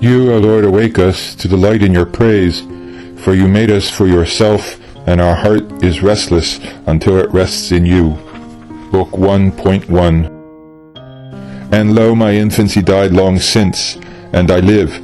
You, O Lord, awake us to delight in your praise, for you made us for yourself, and our heart is restless until it rests in you. Book 1.1. And lo, my infancy died long since, and I live.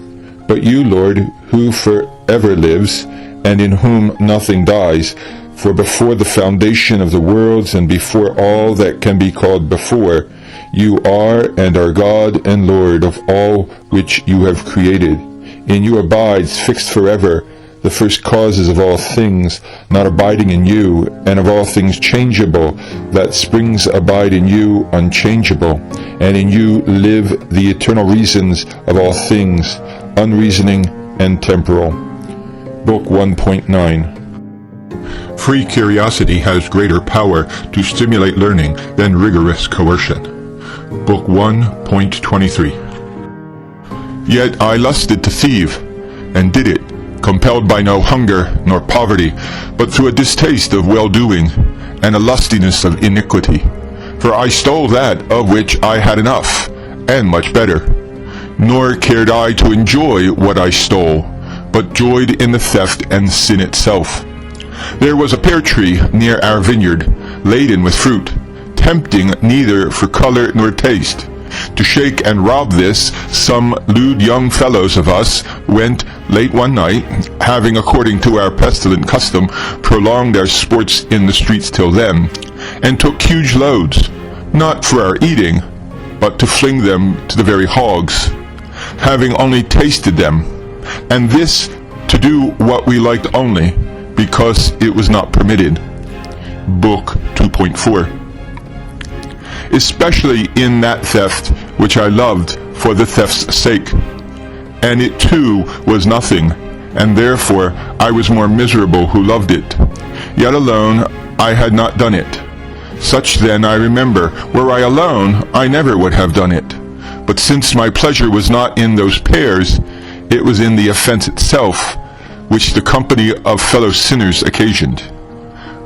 But you, Lord, who forever lives, and in whom nothing dies, for before the foundation of the worlds, and before all that can be called before, you are and are God and Lord of all which you have created. In you abides, fixed forever, the first causes of all things, not abiding in you, and of all things changeable, that springs abide in you, unchangeable, and in you live the eternal reasons of all things, unreasoning and temporal. Book 1.9. Free curiosity has greater power to stimulate learning than rigorous coercion. Book 1.23. Yet I lusted to thieve, and did it, compelled by no hunger nor poverty, but through a distaste of well-doing, and a lustiness of iniquity. For I stole that of which I had enough, and much better. Nor cared I to enjoy what I stole, but joyed in the theft and sin itself. There was a pear tree near our vineyard, laden with fruit, tempting neither for color nor taste. To shake and rob this, some lewd young fellows of us went late one night, having, according to our pestilent custom, prolonged our sports in the streets till then, and took huge loads, not for our eating, but to fling them to the very hogs, having only tasted them, and this to do what we liked only, because it was not permitted. Book 2.4. Especially in that theft which I loved for the theft's sake. And it too was nothing, and therefore I was more miserable who loved it. Yet alone I had not done it. Such then I remember, were I alone, I never would have done it. But since my pleasure was not in those pears, it was in the offense itself, which the company of fellow sinners occasioned.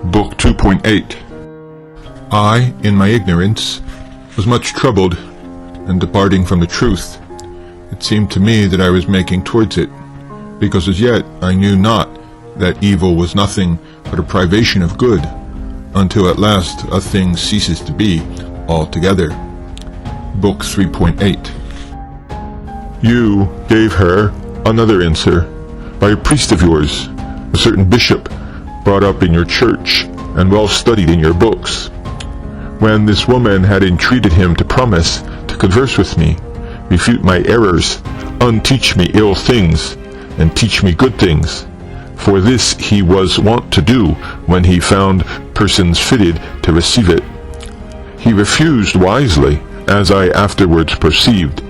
Book 2.8. I, in my ignorance, was much troubled, and departing from the truth, it seemed to me that I was making towards it, because as yet I knew not that evil was nothing but a privation of good, until at last a thing ceases to be altogether. Book 3.8. You gave her another answer by a priest of yours, a certain bishop, brought up in your church, and well studied in your books. When this woman had entreated him to promise to converse with me, refute my errors, unteach me ill things, and teach me good things, for this he was wont to do when he found persons fitted to receive it. He refused wisely, as I afterwards perceived,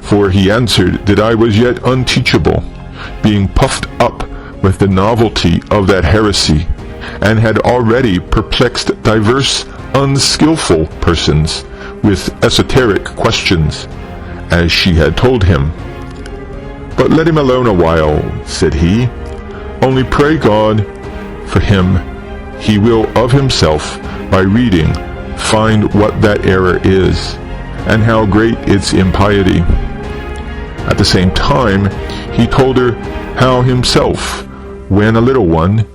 for he answered that I was yet unteachable, being puffed up with the novelty of that heresy, and had already perplexed divers unskillful persons with esoteric questions, as she had told him. But let him alone a while, said he. Only pray God for him. He will of himself, by reading, find what that error is, and how great its impiety. At the same time, he told her how himself, when a little one,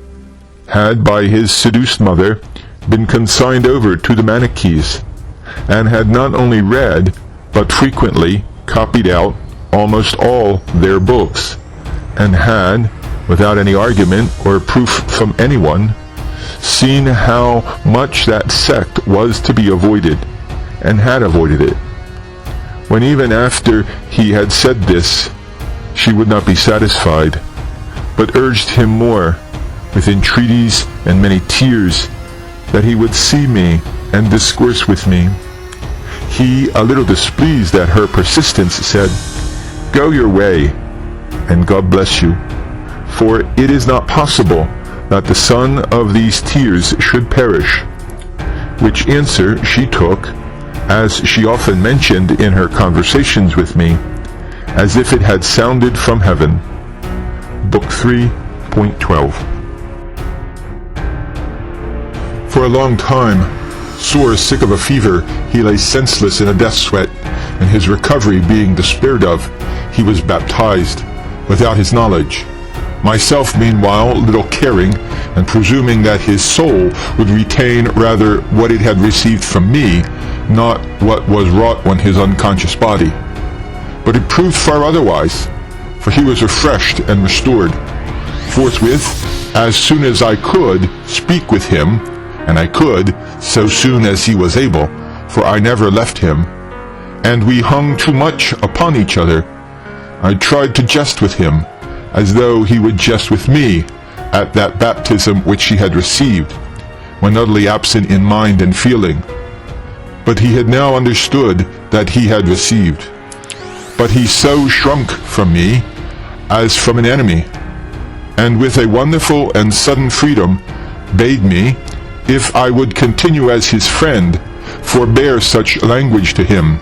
had by his seduced mother been consigned over to the Manichees, and had not only read, but frequently copied out almost all their books, and had, without any argument or proof from anyone, seen how much that sect was to be avoided, and had avoided it. When even after he had said this, she would not be satisfied, but urged him more, with entreaties and many tears, that he would see me and discourse with me. He, a little displeased at her persistence, said, Go your way, and God bless you, for it is not possible that the son of these tears should perish. Which answer she took, as she often mentioned in her conversations with me, as if it had sounded from heaven. Book 3.12. For a long time, sore sick of a fever, he lay senseless in a death sweat, and his recovery being despaired of, he was baptized, without his knowledge. Myself, meanwhile, little caring, and presuming that his soul would retain rather what it had received from me, not what was wrought on his unconscious body. But it proved far otherwise, for he was refreshed and restored. Forthwith, as soon as I could speak with him, and I could, so soon as he was able, for I never left him, and we hung too much upon each other, I tried to jest with him, as though he would jest with me, at that baptism which he had received, when utterly absent in mind and feeling. But he had now understood that he had received. But he so shrunk from me, as from an enemy, and with a wonderful and sudden freedom bade me, if I would continue as his friend, forbear such language to him.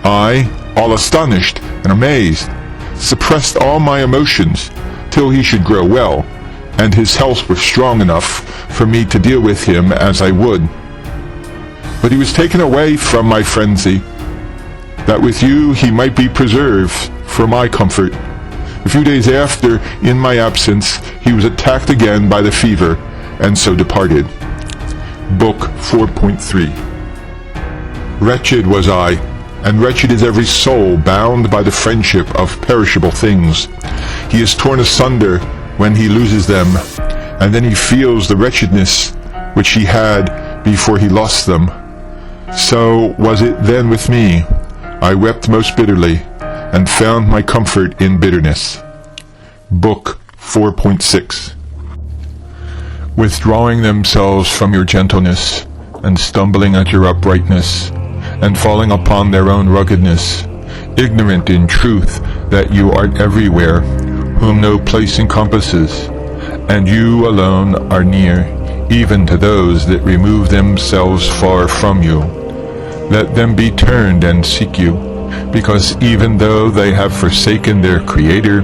I, all astonished and amazed, suppressed all my emotions till he should grow well, and his health was strong enough for me to deal with him as I would. But he was taken away from my frenzy, that with you he might be preserved for my comfort. A few days after, in my absence, he was attacked again by the fever, and so departed. Book 4.3. Wretched was I, and wretched is every soul bound by the friendship of perishable things. He is torn asunder when he loses them, and then he feels the wretchedness which he had before he lost them. So was it then with me. I wept most bitterly, and found my comfort in bitterness. Book 4.6. Withdrawing themselves from your gentleness, and stumbling at your uprightness, and falling upon their own ruggedness, ignorant in truth that you art everywhere, whom no place encompasses, and you alone are near, even to those that remove themselves far from you. Let them be turned and seek you, because even though they have forsaken their Creator,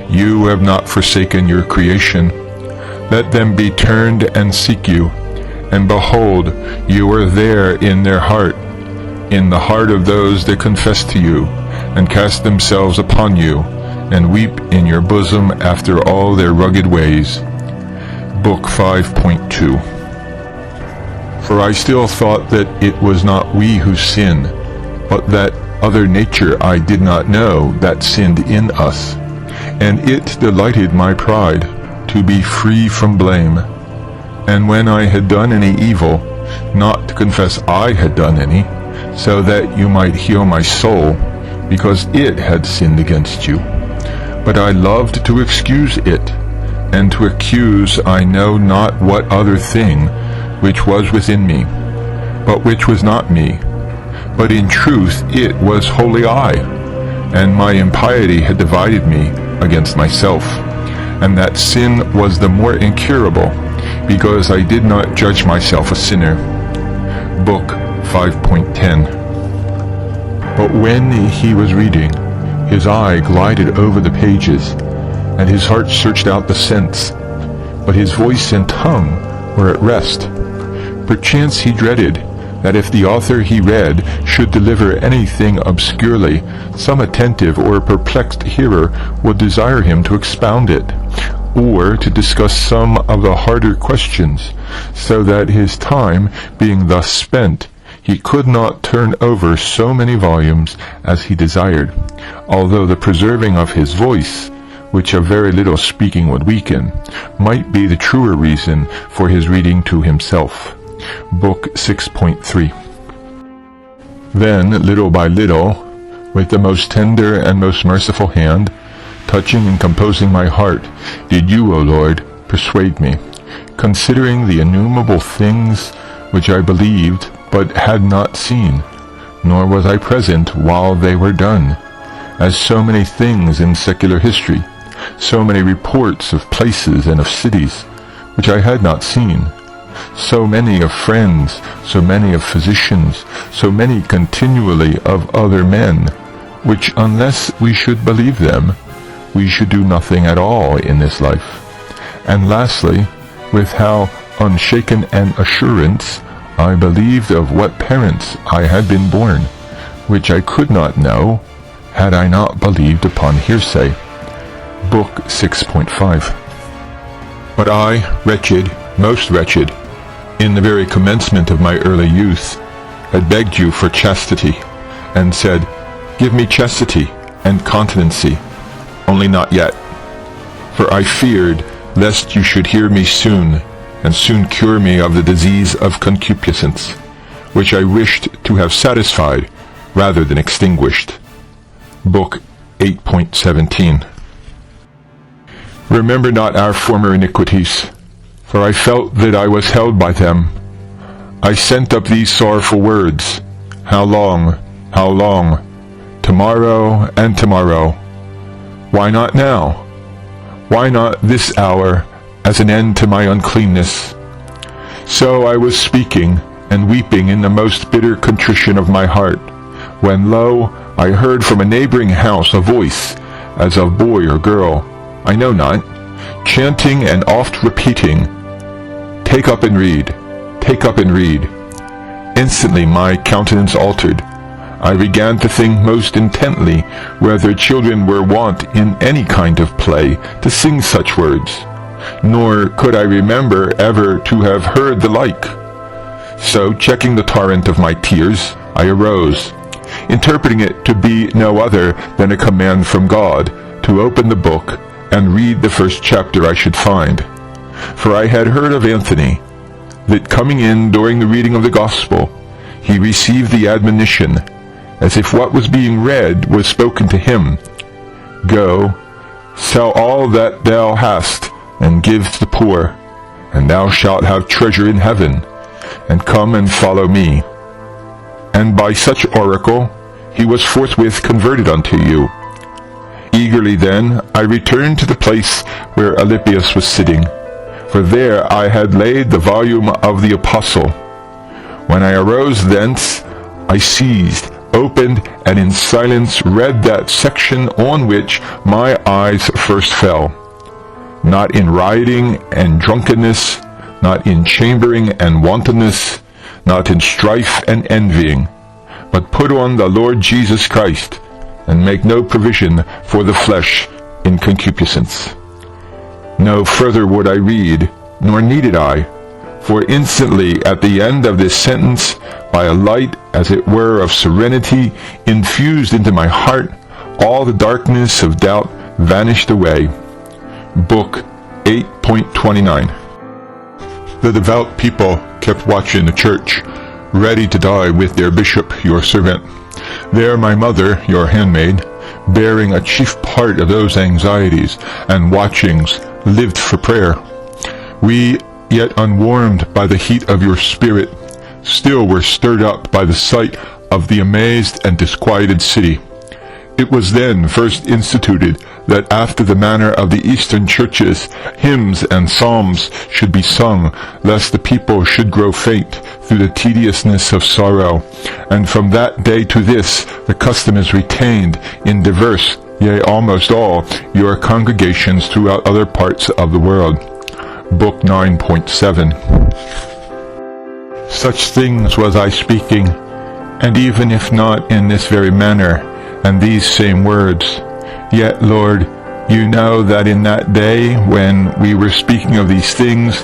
you have not forsaken your creation. Let them be turned and seek you, and behold, you are there in their heart, in the heart of those that confess to you, and cast themselves upon you, and weep in your bosom after all their rugged ways. Book 5.2. For I still thought that it was not we who sinned, but that other nature I did not know that sinned in us, and it delighted my pride to be free from blame. And when I had done any evil, not to confess I had done any, so that you might heal my soul, because it had sinned against you. But I loved to excuse it, and to accuse I know not what other thing which was within me, but which was not me. But in truth it was wholly I, and my impiety had divided me against myself, and that sin was the more incurable, because I did not judge myself a sinner. Book 5.10. But when he was reading, his eye glided over the pages, and his heart searched out the sense, but his voice and tongue were at rest. Perchance he dreaded that if the author he read should deliver anything obscurely, some attentive or perplexed hearer would desire him to expound it, or to discuss some of the harder questions, so that his time being thus spent, he could not turn over so many volumes as he desired, although the preserving of his voice, which a very little speaking would weaken, might be the truer reason for his reading to himself. Book 6.3. Then, little by little, with the most tender and most merciful hand, touching and composing my heart, did you, O Lord, persuade me, considering the innumerable things which I believed but had not seen, nor was I present while they were done, as so many things in secular history, so many reports of places and of cities, which I had not seen, so many of friends, so many of physicians, so many continually of other men, which unless we should believe them, we should do nothing at all in this life. And lastly, with how unshaken an assurance I believed of what parents I had been born, which I could not know, had I not believed upon hearsay. Book 6.5. But I, wretched, most wretched, in the very commencement of my early youth, had begged you for chastity, and said, Give me chastity and continency, only not yet. For I feared lest you should hear me soon, and soon cure me of the disease of concupiscence, which I wished to have satisfied rather than extinguished. Book 8.17. Remember not our former iniquities, for I felt that I was held by them. I sent up these sorrowful words, How long, how long? Tomorrow and tomorrow. Why not now? Why not this hour, as an end to my uncleanness? So I was speaking and weeping in the most bitter contrition of my heart, when lo, I heard from a neighboring house a voice, as of boy or girl, I know not, chanting and oft repeating, Take up and read, take up and read. Instantly my countenance altered. I began to think most intently whether children were wont in any kind of play to sing such words, nor could I remember ever to have heard the like. So, checking the torrent of my tears, I arose, interpreting it to be no other than a command from God to open the book and read the first chapter I should find. For I had heard of Anthony, that coming in during the reading of the Gospel, he received the admonition, as if what was being read was spoken to him, Go, sell all that thou hast, and give to the poor, and thou shalt have treasure in heaven, and come and follow me. And by such oracle he was forthwith converted unto you. Eagerly then I returned to the place where Alypius was sitting, for there I had laid the volume of the Apostle. When I arose thence, I seized, opened, and in silence read that section on which my eyes first fell. Not in rioting and drunkenness, not in chambering and wantonness, not in strife and envying, but put on the Lord Jesus Christ, and make no provision for the flesh in concupiscence. No further would I read, nor needed I, for instantly at the end of this sentence, by a light, as it were, of serenity infused into my heart, all the darkness of doubt vanished away. Book 8.29. The devout people kept watch in the church, ready to die with their bishop, your servant. There my mother, your handmaid, bearing a chief part of those anxieties and watchings, lived for prayer. We, yet unwarmed by the heat of your spirit, still were stirred up by the sight of the amazed and disquieted city. It was then first instituted that after the manner of the Eastern churches, hymns and psalms should be sung, lest the people should grow faint through the tediousness of sorrow. And from that day to this, the custom is retained in diverse, yea, almost all, your congregations throughout other parts of the world. Book 9.7. Such things was I speaking, and even if not in this very manner, and these same words, yet, Lord, you know that in that day when we were speaking of these things,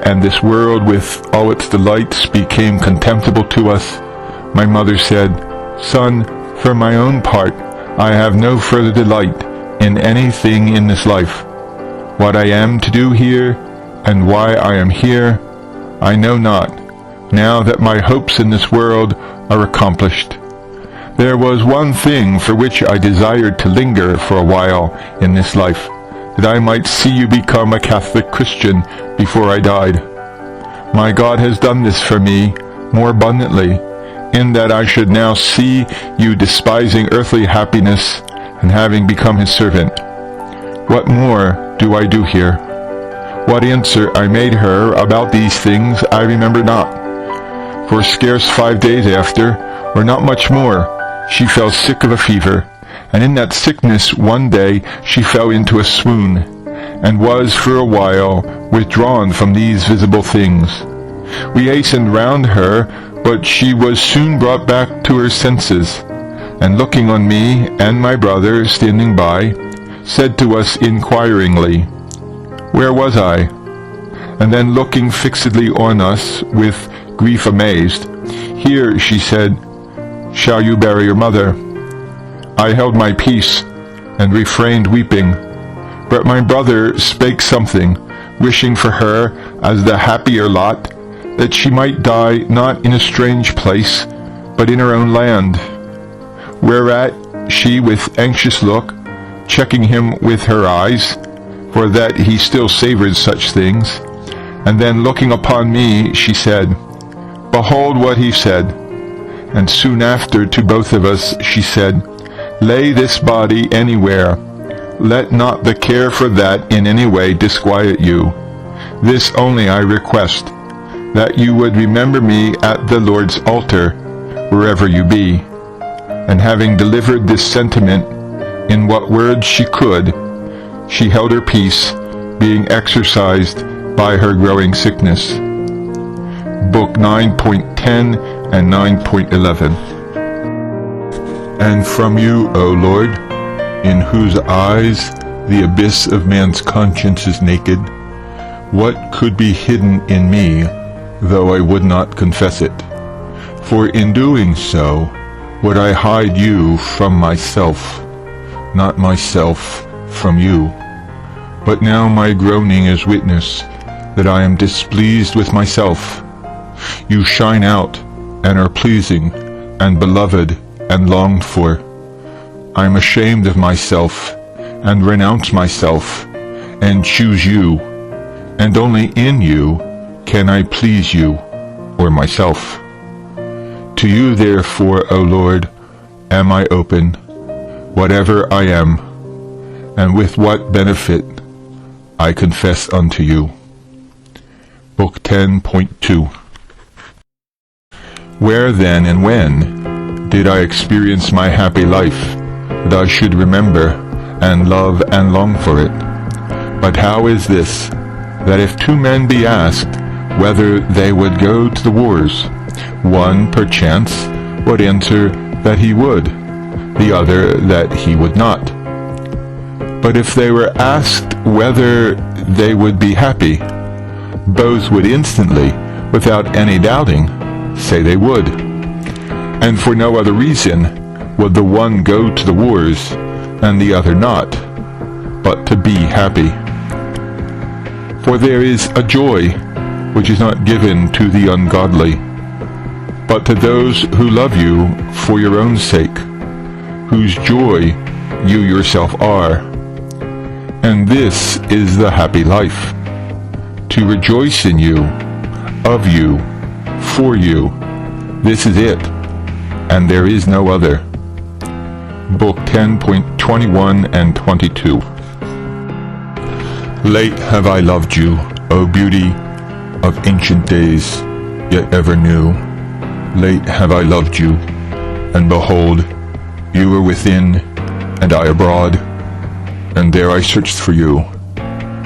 and this world with all its delights became contemptible to us, my mother said, Son, for my own part, I have no further delight in anything in this life. What I am to do here, and why I am here, I know not, now that my hopes in this world are accomplished. There was one thing for which I desired to linger for a while in this life, that I might see you become a Catholic Christian before I died. My God has done this for me more abundantly, in that I should now see you despising earthly happiness and having become his servant. What more do I do here? What answer I made her about these things I remember not. For scarce 5 days after, or not much more, she fell sick of a fever, and in that sickness one day she fell into a swoon, and was for a while withdrawn from these visible things. We hastened round her, but she was soon brought back to her senses, and looking on me and my brother standing by, said to us inquiringly, "Where was I?" And then looking fixedly on us with grief amazed, "Here," she said, "shall you bury your mother." I held my peace and refrained weeping, but my brother spake something, wishing for her as the happier lot, that she might die not in a strange place, but in her own land. Whereat she, with anxious look, checking him with her eyes, for that he still savoured such things, and then looking upon me, she said, "Behold what he said." And soon after to both of us she said, "Lay this body anywhere. Let not the care for that in any way disquiet you. This only I request, that you would remember me at the Lord's altar, wherever you be." And having delivered this sentiment in what words she could, she held her peace, being exercised by her growing sickness. Book 9.10 and 9.11. And from you, O Lord, in whose eyes the abyss of man's conscience is naked, what could be hidden in me, though I would not confess it? For in doing so, would I hide you from myself, not myself from you. But now my groaning is witness that I am displeased with myself. You shine out, and are pleasing, and beloved, and longed for. I am ashamed of myself, and renounce myself, and choose you, and only in you can I please you, or myself. To you therefore, O Lord, am I open, whatever I am, and with what benefit I confess unto you. Book 10.2. Where then and when did I experience my happy life, that I should remember and love and long for it? But how is this, that if two men be asked whether they would go to the wars, one perchance would answer that he would, the other that he would not. But if they were asked whether they would be happy, both would instantly, without any doubting, say they would. And for no other reason would the one go to the wars and the other not, but to be happy. For there is a joy which is not given to the ungodly, but to those who love you for your own sake, whose joy you yourself are. And this is the happy life, to rejoice in you, of you, for you. This is it, and there is no other. Book 10.21 and 22. Late have I loved you, O beauty of ancient days, yet ever new. Late have I loved you, and behold, you were within, and I abroad, and there I searched for you.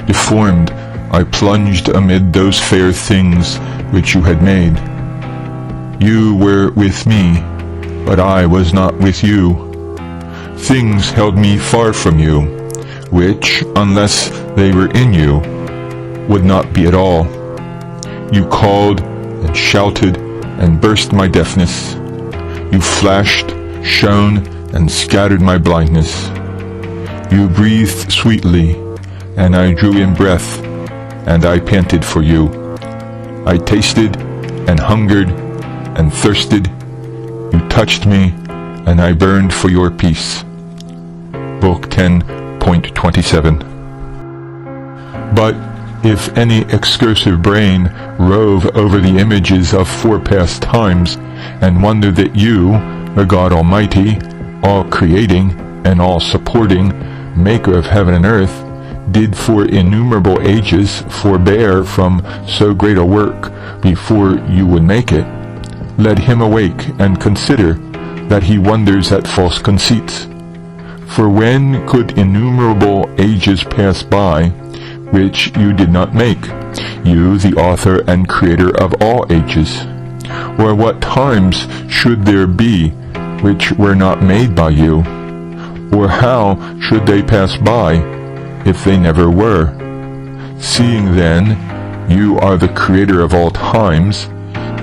Deformed, I plunged amid those fair things which you had made. You were with me, but I was not with you. Things held me far from you, which, unless they were in you, would not be at all. You called and shouted and burst my deafness. You flashed, shone, and scattered my blindness. You breathed sweetly, and I drew in breath, and I panted for you. I tasted and hungered and thirsted. You touched me, and I burned for your peace. Book 10.27. But if any excursive brain rove over the images of forepast times, and wonder that you, the God Almighty, all-creating and all-supporting, maker of heaven and earth, did for innumerable ages forbear from so great a work before you would make it, let him awake and consider that he wonders at false conceits. For when could innumerable ages pass by, which you did not make, you, the author and creator of all ages? Or what times should there be which were not made by you? Or how should they pass by, if they never were? Seeing then, you are the creator of all times,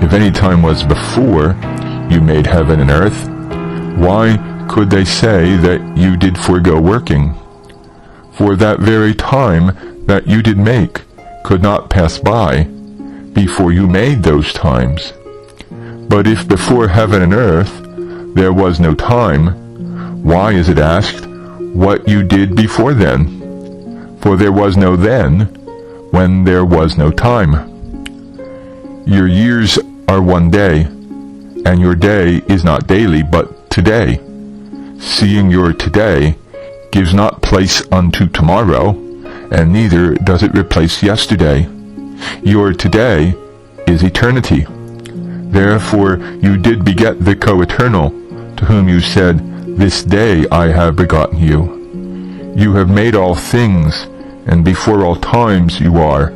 if any time was before you made heaven and earth, why could they say that you did forego working? For that very time that you did make could not pass by before you made those times. But if before heaven and earth there was no time, why is it asked what you did before then? For there was no then when there was no time. Your years are one day, and your day is not daily, but today. Seeing your today gives not place unto tomorrow, and neither does it replace yesterday. Your today is eternity. Therefore you did beget the co-eternal, to whom you said, This day I have begotten you. You have made all things, and before all times you are,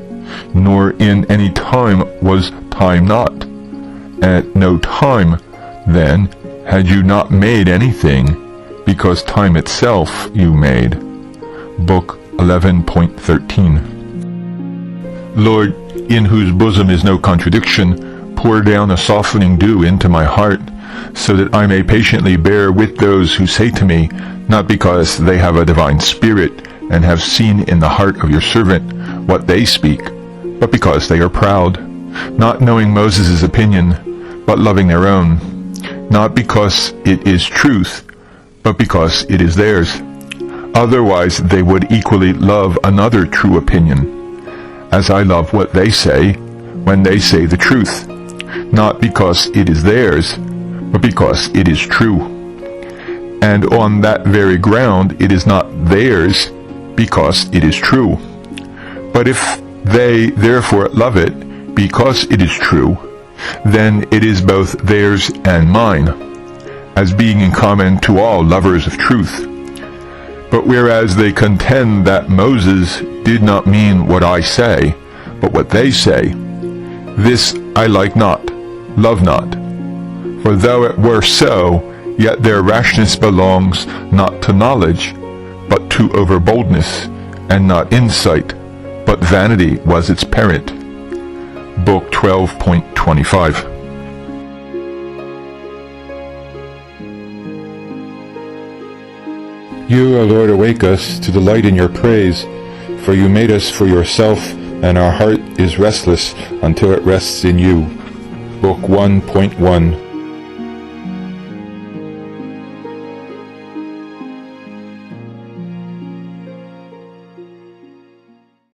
nor in any time was time not. At no time, then, had you not made anything, because time itself you made. Book 11.13. Lord, in whose bosom is no contradiction, pour down a softening dew into my heart, so that I may patiently bear with those who say to me, not because they have a divine spirit, and have seen in the heart of your servant what they speak, but because they are proud, not knowing Moses' opinion, but loving their own, not because it is truth, but because it is theirs. Otherwise they would equally love another true opinion, as I love what they say, when they say the truth, not because it is theirs, but because it is true. And on that very ground it is not theirs, because it is true. But if they therefore love it, because it is true, then it is both theirs and mine, as being in common to all lovers of truth. But whereas they contend that Moses did not mean what I say, but what they say, this I like not, love not. For though it were so, yet their rashness belongs not to knowledge, but to overboldness, and not insight, but vanity was its parent. Book 12.25. You, O Lord, awake us to delight in your praise, for you made us for yourself, and our heart is restless until it rests in you. Book 1.1.